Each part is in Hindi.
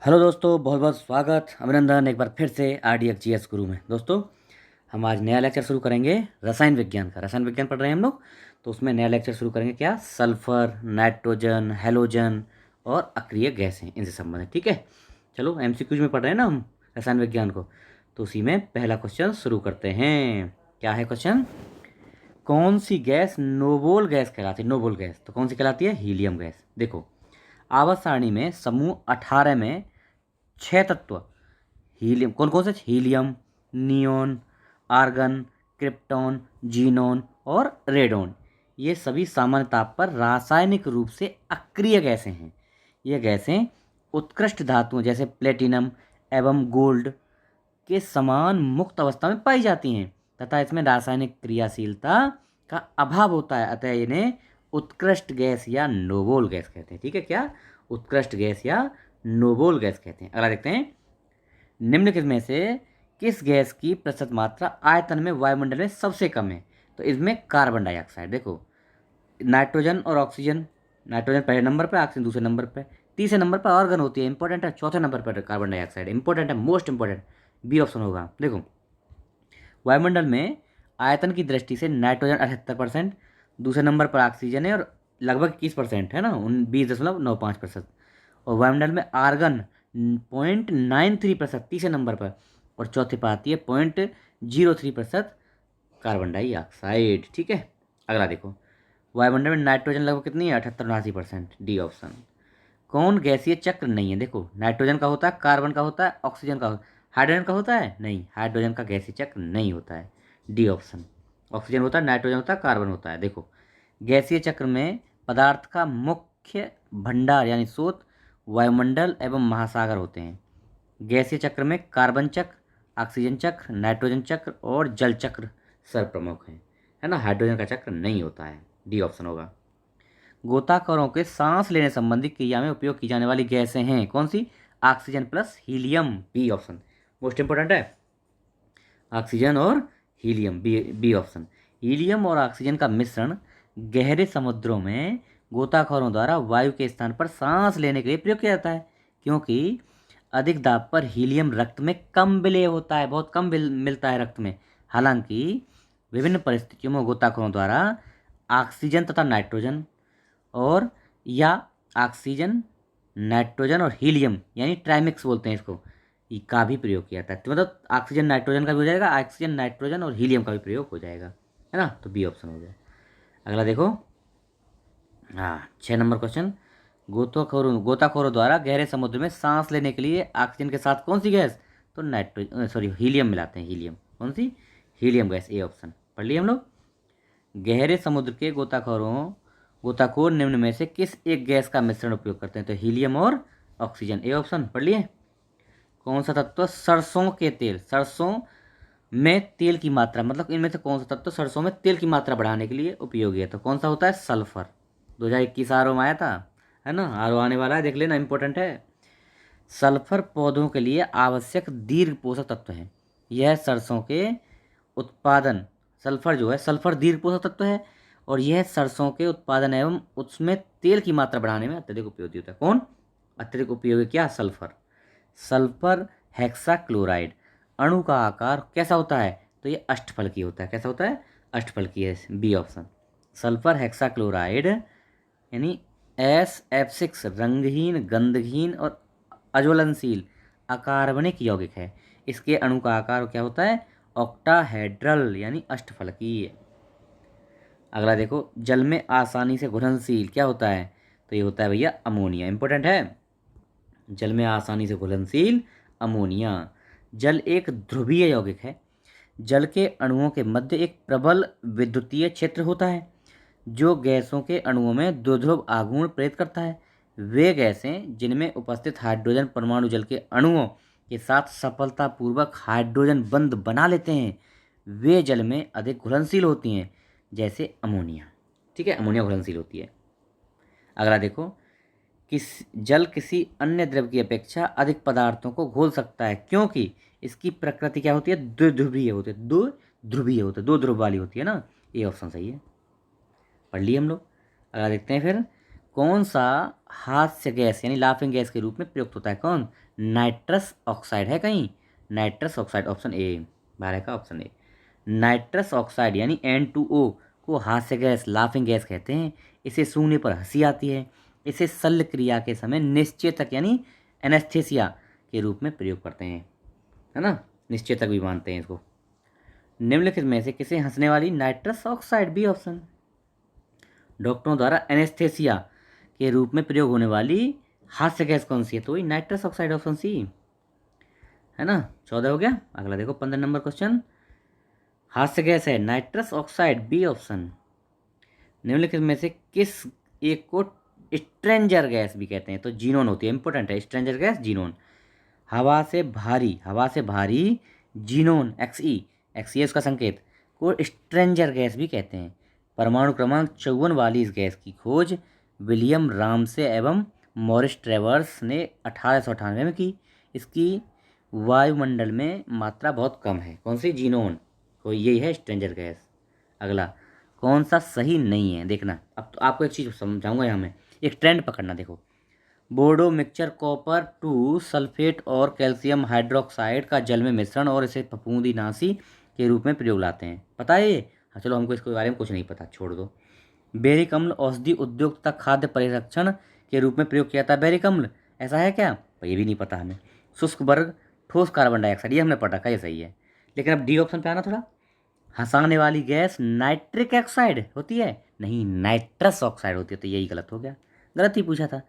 हेलो दोस्तों, बहुत बहुत स्वागत, अभिनंदन एक बार फिर से RDX गुरु में। दोस्तों, हम आज नया लेक्चर शुरू करेंगे रसायन विज्ञान का। रसायन विज्ञान पढ़ रहे हैं हम लोग, तो उसमें नया लेक्चर शुरू करेंगे। क्या? सल्फर, नाइट्रोजन, हेलोजन और अक्रिय गैसें, इनसे संबंधित। ठीक है, चलो MCQs में पढ़ रहे हैं ना हम रसायन विज्ञान को, तो उसी में पहला क्वेश्चन शुरू करते हैं। क्या है क्वेश्चन? कौन सी गैस नोबल गैस कहलाती है? नोबल गैस तो कौन सी कहलाती है? Helium gas. देखो, आवर्त सारणी में समूह 18 में 6 तत्व हीलियम कौन कौन से? Helium, neon, argon, krypton, xenon और रेडोन, ये सभी सामान्य ताप पर रासायनिक रूप से अक्रिय गैसें हैं। ये गैसें उत्कृष्ट धातुओं जैसे प्लेटिनम एवं गोल्ड के समान मुक्त अवस्था में पाई जाती हैं तथा इसमें रासायनिक क्रियाशीलता का अभाव होता है, अतः इन्हें उत्कृष्ट गैस या नोबल गैस कहते हैं। ठीक है, क्या? उत्कृष्ट गैस या नोबल गैस कहते हैं। अगला देखते हैं, निम्नलिखित में से किस गैस की प्रतिशत मात्रा आयतन में वायुमंडल में सबसे कम है? तो इसमें कार्बन डाइऑक्साइड। देखो, नाइट्रोजन और ऑक्सीजन, नाइट्रोजन पहले नंबर पर, ऑक्सीजन दूसरे नंबर पर, तीसरे नंबर पर आर्गन होती है, इंपॉर्टेंट है। चौथे नंबर पर कार्बन डाइऑक्साइड, इंपॉर्टेंट है, मोस्ट इंपॉर्टेंट। बी ऑप्शन होगा। देखो, वायुमंडल में आयतन की दृष्टि से नाइट्रोजन 78%, दूसरे नंबर पर ऑक्सीजन है और लगभग 21% है ना, 20.95%। और वायुमंडल में आर्गन 0.93% तीसरे नंबर पर, और चौथे पर आती है 0.03% कार्बन डाइऑक्साइड। ठीक है, अगला देखो, वायुमंडल में नाइट्रोजन लगभग कितनी है? 78-79%, डी ऑप्शन। कौन गैसीय चक्र नहीं है? देखो, नाइट्रोजन का होता है, कार्बन का होता है, ऑक्सीजन का होता है, हाइड्रोजन का होता है नहीं, हाइड्रोजन का गैसीय चक्र नहीं होता है, डी ऑप्शन। ऑक्सीजन होता है, नाइट्रोजन होता है, कार्बन होता है। देखो, गैसीय चक्र में पदार्थ का मुख्य भंडार यानी स्रोत वायुमंडल एवं महासागर होते हैं। गैसीय चक्र में कार्बन चक्र, ऑक्सीजन चक्र, नाइट्रोजन चक्र और जल चक्र सर्वप्रमुख हैं, है ना। हाइड्रोजन का चक्र नहीं होता है, डी ऑप्शन होगा। गोताखोरों के सांस लेने संबंधी क्रिया में उपयोग की जाने वाली गैसें हैं कौन सी? Oxygen plus helium, B option. Most important है, ऑक्सीजन और helium, B B option. Helium और ऑक्सीजन का मिश्रण गहरे समुद्रों में गोताखोरों द्वारा वायु के स्थान पर सांस लेने के लिए प्रयोग किया जाता है, क्योंकि अधिक दाब पर हीलियम रक्त में कम विलेय होता है, बहुत कम मिलता है रक्त में। हालांकि विभिन्न परिस्थितियों में गोताखोरों द्वारा ऑक्सीजन तथा नाइट्रोजन और या ऑक्सीजन, नाइट्रोजन और हीलियम यानी ट्राइमिक्स बोलते हैं इसको, का भी प्रयोग किया जाता है। तो मतलब ऑक्सीजन नाइट्रोजन का भी हो जाएगा, ऑक्सीजन नाइट्रोजन और हीलियम का भी प्रयोग हो जाएगा, है ना। तो बी ऑप्शन हो गया। अगला देखो, हाँ, 6 नंबर क्वेश्चन, गोताखोरों द्वारा गहरे समुद्र में सांस लेने के लिए ऑक्सीजन के साथ कौन सी गैस? तो हीलियम मिलाते हैं। हीलियम कौन सी? Helium gas, A option. पढ़ लिए हम लोग। गहरे समुद्र के गोताखोर निम्न में से किस एक गैस का मिश्रण उपयोग करते हैं? तो हीलियम और ऑक्सीजन, ए ऑप्शन। पढ़ लिए। कौन सा तत्व सरसों के तेल, सरसों में तेल की मात्रा, मतलब इनमें से कौन सा तत्व सरसों में तेल की मात्रा बढ़ाने के लिए उपयोगी है? तो कौन सा होता है? सल्फर। 2021 आर में आया था, है ना। आर आने वाला है, देख लेना, इंपॉर्टेंट है। सल्फर पौधों के लिए आवश्यक दीर्घ पोषक तत्व है। यह सरसों के उत्पादन, सल्फर जो है, सल्फर दीर्घ पोषक तत्व है, और यह सरसों के उत्पादन एवं उसमें तेल की मात्रा बढ़ाने में अत्यधिक उपयोगी होता है। कौन अत्यधिक उपयोगी? क्या? सल्फर। सल्फर हेक्साक्लोराइड अणु का आकार कैसा होता है? तो ये अष्टफलकीय होता है। कैसा होता है? अष्टफलकीय है, बी ऑप्शन। सल्फर हेक्साक्लोराइड यानी SF6 रंगहीन, गंधहीन और अज्वलनशील अकार्बनिक यौगिक है। इसके अणु का आकार क्या होता है? ऑक्टाहेड्रल यानी अष्टफलकीय। अगला देखो, जल में आसानी से घुलनशील क्या होता है? तो ये होता है भैया अमोनिया, इंपॉर्टेंट है। जल में आसानी से घुलनशील अमोनिया। जल एक ध्रुवीय यौगिक है। जल के अणुओं के मध्य एक प्रबल विद्युतीय क्षेत्र होता है जो गैसों के अणुओं में द्विध्रुव आघूर्ण प्रेरित करता है। वे गैसें जिनमें उपस्थित हाइड्रोजन परमाणु जल के अणुओं के साथ सफलतापूर्वक हाइड्रोजन बंध बना लेते हैं, वे जल में अधिक घुलनशील होती हैं, जैसे अमोनिया। ठीक है, अमोनिया घुलनशील होती है। अगला देखो, जल किसी अन्य द्रव की अपेक्षा अधिक पदार्थों को घोल सकता है, क्योंकि इसकी प्रकृति क्या होती है? द्विध्रुवीय होती है, दो ध्रुवीय होती है, दो ध्रुव वाली होती है ना। ये ऑप्शन सही है, पढ़ लिए हम लोग। अगला देखते हैं फिर, कौन सा हास्य गैस यानी लाफिंग गैस के रूप में प्रयुक्त होता है? कौन? नाइट्रस ऑक्साइड है कहीं? नाइट्रस ऑक्साइड, ऑप्शन ए, 12 का ऑप्शन ए। नाइट्रस ऑक्साइड यानी N2O को हास्य गैस, लाफिंग गैस कहते हैं। इसे सूंघने पर हंसी आती है। इसे शल्य क्रिया के समय निश्चेतक यानी एनेस्थेसिया के रूप में प्रयोग करते हैं, है ना, निश्चेतक भी मानते हैं इसको। निम्नलिखित में से किसे हंसने वाली नाइट्रस ऑक्साइड, बी ऑप्शन, डॉक्टरों द्वारा एनेस्थेसिया के रूप में प्रयोग होने वाली हास्य गैस कौन सी है? तो वही नाइट्रस ऑक्साइड, ऑप्शन सी, है ना। 14 हो गया। अगला देखो 15 नंबर क्वेश्चन। हास्य गैस है नाइट्रस ऑक्साइड, बी ऑप्शन। निम्नलिखित में से किस एक को स्ट्रेंजर गैस भी कहते हैं? तो जीनोन होती है, इंपॉर्टेंट है, स्ट्रेंजर गैस जीनोन। हवा से भारी जीनोन, एक्सई उसका संकेत, को स्ट्रेंजर गैस भी कहते हैं। परमाणु क्रमांक 54 वाली इस गैस की खोज विलियम रामसे एवं मॉरिस ट्रेवर्स ने 1898 में की। इसकी वायुमंडल में मात्रा बहुत कम है। कौन सी? जीनोन, तो यही है स्ट्रेंजर गैस। अगला, कौन सा सही नहीं है देखना। अब तो आपको एक चीज़ समझाऊंगा यहाँ में, एक ट्रेंड पकड़ना। देखो, बोर्डो मिक्सचर कॉपर 2 सल्फेट और कैल्शियम हाइड्रोक्साइड का जल में मिश्रण और इसे फफूंदीनाशी के रूप में प्रयोग लाते हैं, पता है ये? हाँ चलो, हमको इसके बारे में कुछ नहीं पता, छोड़ दो। बेरिक अम्ल औषधि उद्योग तथा खाद्य परिरक्षण के रूप में प्रयोग किया था बेरिक अम्ल, ऐसा है क्या? तो ये भी नहीं पता हमें। शुष्क वर्ग ठोस कार्बन डाइऑक्साइड, ये हमने पढ़ा का, ये सही है। लेकिन अब डी ऑप्शन पे आना थोड़ा। हंसाने वाली गैस नाइट्रिक ऑक्साइड होती है? नहीं, नाइट्रस ऑक्साइड होती है, तो यही गलत हो गया, गलत ही पूछा था।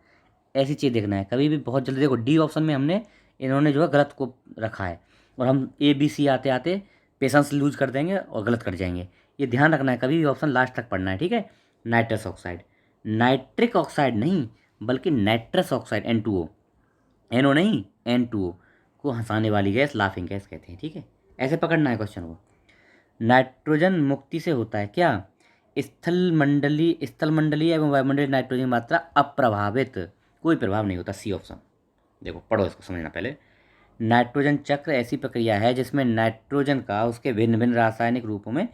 ऐसी चीज़ देखना है कभी भी, बहुत जल्दी। देखो डी ऑप्शन में हमने, इन्होंने जो है गलत को रखा है, और हम ए बी सी आते आते पेशेंस लूज कर देंगे और गलत कर जाएंगे। ये ध्यान रखना है, कभी भी ऑप्शन लास्ट तक पढ़ना है, ठीक है। नाइट्रस ऑक्साइड, नाइट्रिक ऑक्साइड नहीं, बल्कि नाइट्रस ऑक्साइड, N2O, NO नहीं, N2O को हंसाने वाली गैस, लाफिंग गैस कहते हैं, ठीक है। ऐसे पकड़ना है क्वेश्चन को। नाइट्रोजन मुक्ति से होता है क्या? स्थल मंडलीय एवं वायुमंडलीय नाइट्रोजन की मात्रा अप्रभावित, कोई प्रभाव नहीं होता, सी ऑप्शन। देखो पढ़ो इसको, समझना पहले। नाइट्रोजन चक्र ऐसी प्रक्रिया है जिसमें नाइट्रोजन का उसके भिन्न भिन्न रासायनिक रूपों में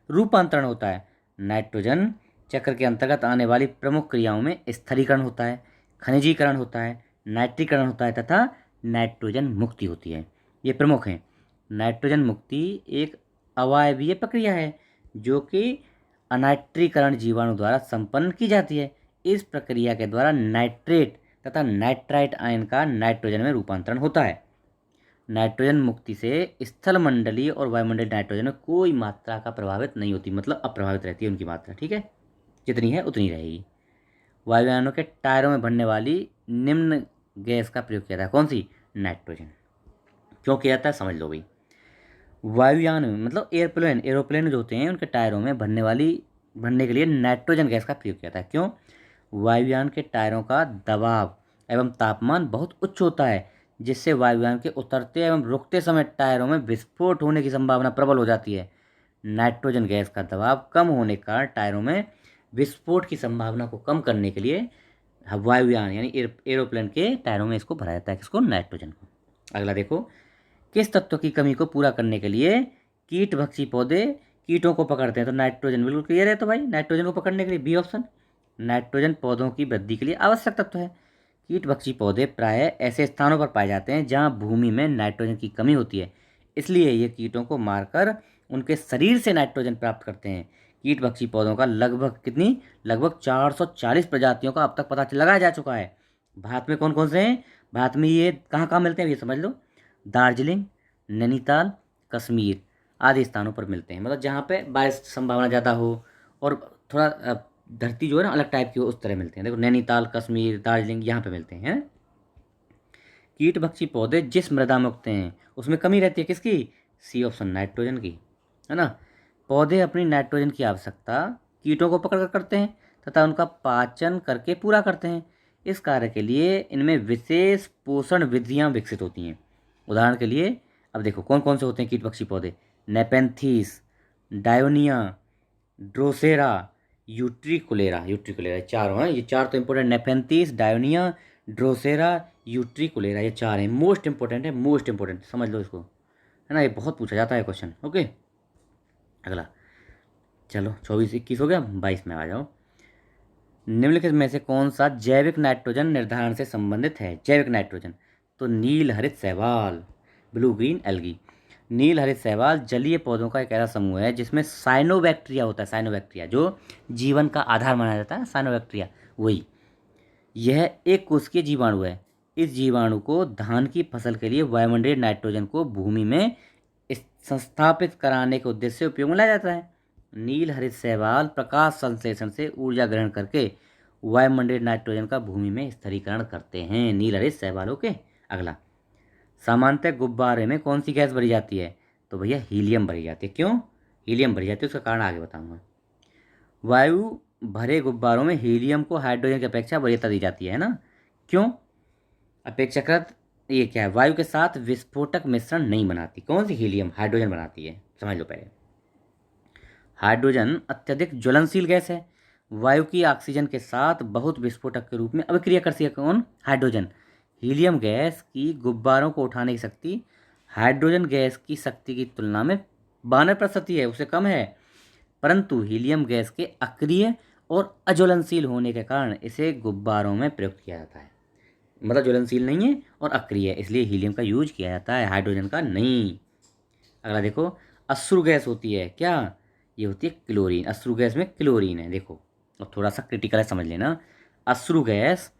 रूपांतरण होता है। नाइट्रोजन चक्र के अंतर्गत आने वाली प्रमुख क्रियाओं में स्थलीकरण होता है, खनिजीकरण होता है, नाइट्रीकरण होता है तथा नाइट्रोजन मुक्ति होती है। ये प्रमुख हैं। नाइट्रोजन मुक्ति एक अवायवीय प्रक्रिया है जो कि अनाइट्रीकरण जीवाणु द्वारा संपन्न की जाती है। इस प्रक्रिया के द्वारा नाइट्रेट तथा नाइट्राइट आयन का नाइट्रोजन में रूपांतरण होता है। नाइट्रोजन मुक्ति से स्थल मंडलीय और वायुमंडलीय नाइट्रोजन में कोई मात्रा का प्रभावित नहीं होती, मतलब अप्रभावित रहती है उनकी मात्रा, ठीक है, जितनी है उतनी रहेगी। वायुयानों के टायरों में भरने वाली निम्न गैस का प्रयोग किया था, कौन सी? नाइट्रोजन। क्यों किया जाता है समझ लो भाई। वायुयान में मतलब एरोप्लेन जो होते हैं उनके टायरों में भरने के लिए नाइट्रोजन गैस का प्रयोग किया था। क्यों? वायुयान के टायरों का दबाव एवं तापमान बहुत उच्च होता है, जिससे वायुयान के उतरते एवं रुकते समय टायरों में विस्फोट होने की संभावना प्रबल हो जाती है। नाइट्रोजन गैस का दबाव कम होने के कारण टायरों में विस्फोट की संभावना को कम करने के लिए वायुयान यानी एरोप्लेन के टायरों में इसको भरा जाता है, किसको? नाइट्रोजन को। अगला देखो, किस तत्व की कमी को पूरा करने के लिए कीट भक्षी पौधे कीटों को पकड़ते हैं? तो नाइट्रोजन, बिल्कुल क्लियर है। तो भाई नाइट्रोजन को पकड़ने के लिए बी ऑप्शन, नाइट्रोजन पौधों की वृद्धि के लिए आवश्यक तत्व है। कीट भक्षी पौधे प्रायः ऐसे स्थानों पर पाए जाते हैं जहां भूमि में नाइट्रोजन की कमी होती है, इसलिए ये कीटों को मारकर उनके शरीर से नाइट्रोजन प्राप्त करते हैं। कीट भक्षी पौधों का लगभग 440 प्रजातियों का अब तक पता लगाया जा चुका है। भारत में कौन कौन से हैं? भारत में ये कहाँ कहाँ मिलते हैं ये समझ लो। दार्जिलिंग, नैनीताल, कश्मीर आदि स्थानों पर मिलते हैं, मतलब जहाँ पे बारिश संभावना ज़्यादा हो और थोड़ा धरती जो है ना अलग टाइप की हो, उस तरह मिलते हैं। देखो नैनीताल, कश्मीर, दार्जिलिंग यहाँ पे मिलते हैं। कीट भक्षी पौधे जिस मृदा में उगते हैं उसमें कमी रहती है, किसकी? सी ऑप्शन, नाइट्रोजन की, है ना। पौधे अपनी नाइट्रोजन की आवश्यकता कीटों को पकड़ कर करते हैं तथा उनका पाचन करके पूरा करते हैं। इस कार्य के लिए इनमें विशेष पोषण विधियाँ विकसित होती हैं। उदाहरण के लिए अब देखो कौन कौन से होते हैं कीट पक्षी पौधे। नेपेंथीस, डायोनिया, ड्रोसेरा, यूट्रिकुलेरा, ये चारों हैं। ये चार तो इंपॉर्टेंट, नेपेंथीस, डायोनिया, ड्रोसेरा, यूट्रिकुलेरा, ये चार हैं, मोस्ट इंपॉर्टेंट है, मोस्ट इंपॉर्टेंट, समझ लो इसको, है ना, ये बहुत पूछा जाता है क्वेश्चन। ओके, अगला चलो 24 21 हो गया, 22 में आ जाओ। निम्नलिखित में से कौन सा जैविक नाइट्रोजन निर्धारण से संबंधित है? जैविक नाइट्रोजन, तो नील हरित शैवाल, ब्लू ग्रीन एल्गी। नील हरित शैवाल जलीय पौधों का एक ऐसा समूह है जिसमें साइनोबैक्टीरिया होता है। साइनोबैक्टीरिया जो जीवन का आधार माना जाता है, साइनोबैक्टीरिया वही। यह एक कोशिकीय जीवाणु है। इस जीवाणु को धान की फसल के लिए वायुमंडलीय नाइट्रोजन को भूमि में संस्थापित कराने के उद्देश्य से उपयोग में लाया जाता है। नील हरित शैवाल प्रकाश संश्लेषण से ऊर्जा ग्रहण करके वायुमंडलीय नाइट्रोजन का भूमि में स्थिरीकरण करते हैं। नील हरित शैवालों के। अगला, सामान्यतः गुब्बारे में कौन सी गैस भरी जाती है? तो भैया हीलियम भरी जाती है। क्यों हीलियम भरी जाती है, उसका कारण आगे बताऊंगा। वायु भरे गुब्बारों में हीलियम को हाइड्रोजन की अपेक्षा वरीयता दी जाती है ना? क्यों? अपेक्षाकृत ये क्या है, वायु के साथ विस्फोटक मिश्रण नहीं बनाती। कौन सी? हीलियम हाइड्रोजन बनाती है, समझ लो पहले। हाइड्रोजन अत्यधिक ज्वलनशील गैस है। वायु की ऑक्सीजन के साथ बहुत विस्फोटक के रूप में अभिक्रिया करती है। कौन? हाइड्रोजन। हीलियम गैस की गुब्बारों को उठाने की शक्ति हाइड्रोजन गैस की शक्ति की तुलना में 92% है, उससे कम है। परंतु हीलियम गैस के अक्रिय और अज्वलनशील होने के कारण इसे गुब्बारों में प्रयुक्त किया जाता है। मतलब ज्वलनशील नहीं है और अक्रिय है, इसलिए हीलियम का यूज किया जाता है, हाइड्रोजन का नहीं। अगला देखो, अश्रु गैस होती है क्या? ये होती है क्लोरीन। अश्रु गैस में क्लोरीन है। देखो, और थोड़ा सा क्रिटिकल है, समझ लेना। अश्रु गैस,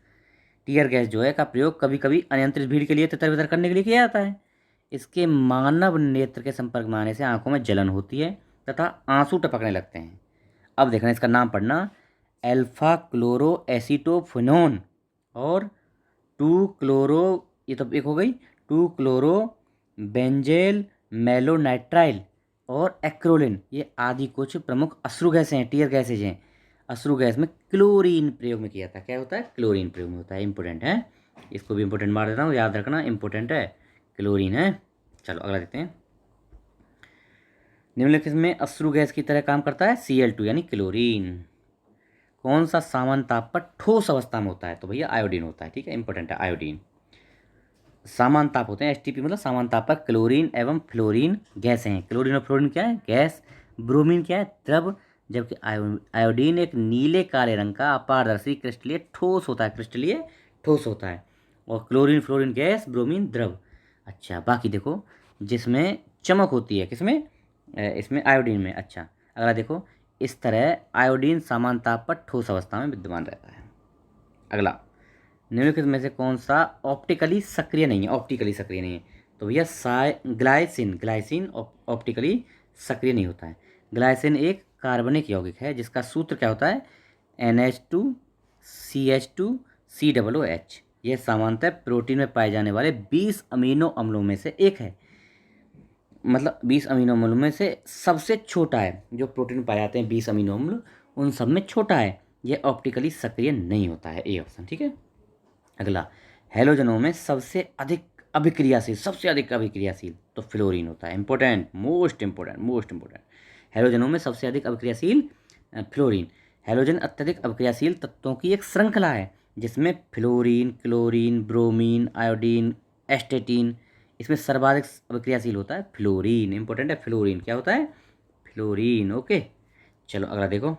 टीयर गैस जो है, का प्रयोग कभी कभी अनियंत्रित भीड़ के लिए तितर बितर करने के लिए किया जाता है। इसके मानव नेत्र के संपर्क में आने से आंखों में जलन होती है तथा आंसू टपकने लगते हैं। अब देखना, इसका नाम पढ़ना, एल्फा क्लोरो एसीटोफिनोन और टू क्लोरो, ये तो एक हो गई, टू क्लोरो बेंजेल मेलोनाइट्राइल और एक्रोलिन, ये आदि कुछ प्रमुख अश्रु गैसें हैं, टीयर गैसेज हैं। अश्रु गैस में क्लोरीन प्रयोग में किया जाता है। क्या होता है? क्लोरीन प्रयोग में होता है। इंपॉर्टेंट है, इसको भी इंपॉर्टेंट मार देता हूँ, याद रखना, इंपॉर्टेंट है, क्लोरीन है। चलो अगला देखते हैं। निम्नलिखित में अश्रु गैस की तरह काम करता है Cl2 यानी क्लोरीन। कौन सा सामान्य ताप पर ठोस अवस्था में होता है? तो भैया आयोडीन होता है। ठीक है, इंपॉर्टेंट है आयोडीन। सामान्य ताप होते हैं एसटीपी, मतलब सामान्य ताप पर क्लोरीन एवं फ्लोरीन गैसें हैं। क्लोरीन और फ्लोरीन क्या है? गैस। ब्रोमीन क्या है? द्रव। जबकि आयोडीन एक नीले काले रंग का अपारदर्शी क्रिस्टलीय ठोस होता है। क्रिस्टलीय ठोस होता है। और क्लोरीन फ्लोरीन गैस, ब्रोमीन द्रव। अच्छा, बाकी देखो, जिसमें चमक होती है, किसमें? इसमें आयोडीन में। अच्छा, अगला देखो, इस तरह आयोडीन सामान्य ताप पर ठोस अवस्था में विद्यमान रहता है। अगला, निम्नलिखित में से कौन सा ऑप्टिकली सक्रिय नहीं है? ऑप्टिकली सक्रिय नहीं है, तो भैया ग्लाइसिन। ग्लाइसिन ऑप्टिकली सक्रिय नहीं होता है। ग्लाइसिन एक कार्बनिक यौगिक है जिसका सूत्र क्या होता है? NH2CH2COOH। यह सामान्यतः प्रोटीन में पाए जाने वाले 20 अमीनो अम्लों में से एक है। मतलब 20 अमीनो अम्लों में से सबसे छोटा है। जो प्रोटीन में पाए जाते हैं 20 अमीनो अम्ल, उन सब में छोटा है। यह ऑप्टिकली सक्रिय नहीं होता है। ए ऑप्शन, ठीक है। अगला, हैलोजनों में सबसे अधिक अभिक्रियाशील, सबसे अधिक अभिक्रियाशील तो फ्लोरीन होता है। Important, most important, most important. हैलोजनों में सबसे अधिक अभिक्रियाशील फ्लोरीन। हैलोजन अत्यधिक अभिक्रियाशील तत्वों की एक श्रृंखला है जिसमें फ्लोरीन, क्लोरीन, ब्रोमीन, आयोडीन, एस्टेटीन, इसमें सर्वाधिक अभिक्रियाशील होता है फ्लोरीन। इंपॉर्टेंट है, फ्लोरीन क्या होता है? फ्लोरीन। ओके, चलो अगला देखो,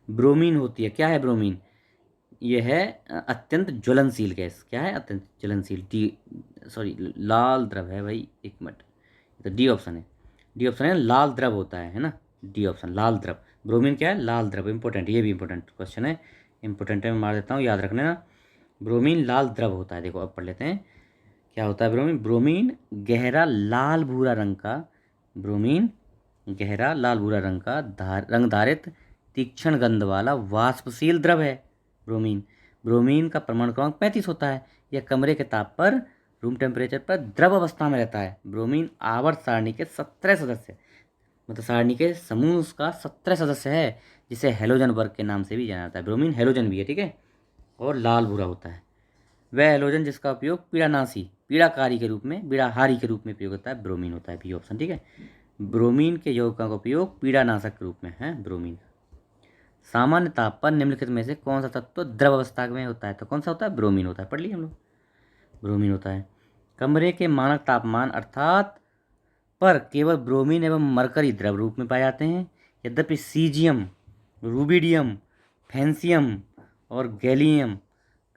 ब्रोमीन होती है। क्या है ब्रोमीन? यह है अत्यंत ज्वलनशील गैस। क्या है? अत्यंत ज्वलनशील। लाल द्रव है भाई, एक मिनट, तो डी ऑप्शन है। डी ऑप्शन है, लाल द्रव होता है ना? डी ऑप्शन, लाल द्रव। ब्रोमीन क्या है? लाल द्रव। इंपॉर्टेंट, ये भी इंपॉर्टेंट क्वेश्चन है, इंपॉर्टेंट है, मैं मार देता हूँ, याद रखने ना। ब्रोमीन लाल द्रव होता है। देखो अब पढ़ लेते हैं, क्या होता है ब्रोमीन? ब्रोमीन गहरा लाल भूरा रंग का, ब्रोमीन गहरा लाल भूरा रंग का रंग धारित तीक्ष्ण गंध वाला वाष्पशील द्रव है। ब्रोमीन, ब्रोमीन का परमाणु क्रमांक 35 होता है। यह कमरे के ताप पर, रूम टेम्परेचर पर द्रव अवस्था में रहता है। ब्रोमीन आवर्त सारणी के 17 सदस्य, मतलब सारणी के समूह का 17 सदस्य है, जिसे हेलोजन वर्ग के नाम से भी जाना जाता है। ब्रोमीन हेलोजन भी है, ठीक है, और लाल भूरा होता है। वह हेलोजन जिसका उपयोग पीड़ानाशी, पीड़ाकारी के रूप में, पीड़ाहारी के रूप में प्रयोग होता है, ब्रोमीन होता है। बी ऑप्शन, ठीक है। ब्रोमीन के यौगिकों का उपयोग पीड़ानाशक के रूप में है, ब्रोमीन। सामान्य ताप पर निम्नलिखित में से कौन सा तत्व द्रव अवस्था में होता है? तो कौन सा होता है? ब्रोमीन होता है। पढ़ लिए हम लोग, ब्रोमीन होता है। कमरे के मानक तापमान अर्थात पर केवल ब्रोमीन एवं मरकरी द्रव रूप में पाए जाते हैं। यद्यपि सीजियम, रूबिडियम, फ्रेंसियम और गैलियम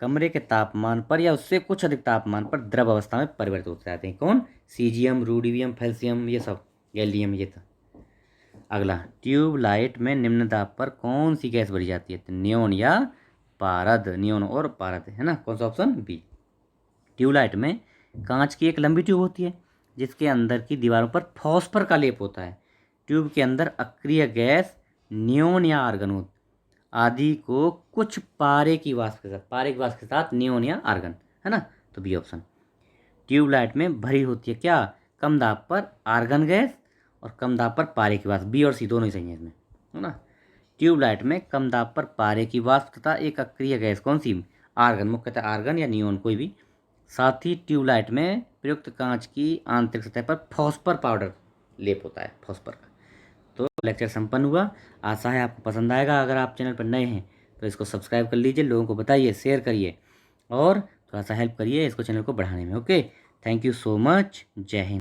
कमरे के तापमान पर या उससे कुछ अधिक तापमान पर द्रव अवस्था में परिवर्तित होते जाते हैं। कौन? सीजियम, रूडियम, फ्रेंसियम, ये सब, गैलियम, ये था। अगला, ट्यूबलाइट में निम्न दाब पर कौन सी गैस भरी जाती है? तो नियोन या पारद, नियोन और पारद, है ना। कौन सा ऑप्शन? बी। ट्यूबलाइट में कांच की एक लंबी ट्यूब होती है जिसके अंदर की दीवारों पर फॉस्फर का लेप होता है। ट्यूब के अंदर अक्रिय गैस नियोन या आर्गन आदि को कुछ पारे की वाष्प के साथ नियोन या आर्गन, है ना। तो बी ऑप्शन। ट्यूबलाइट में भरी होती है क्या? कम दाब पर आर्गन गैस और कम दाब पर पारे की वाष्प। बी और सी दोनों ही सही है इसमें, है ना। ट्यूबलाइट में कम दाब पर पारे की वाष्प तथा एक अक्रिय गैस कौन सी? आर्गन, मुख्यतः आर्गन या नियोन, कोई भी। साथ ही ट्यूबलाइट में प्रयुक्त कांच की आंतरिक सतह पर फॉस्फर पाउडर लेप होता है, फॉस्फर का। तो लेक्चर संपन्न हुआ। आशा है आपको पसंद आएगा। अगर आप चैनल पर नए हैं तो इसको सब्सक्राइब कर लीजिए, लोगों को बताइए, शेयर करिए और थोड़ा सा हेल्प करिए इसको, चैनल को बढ़ाने में। Okay, thank you so much. जय हिंद।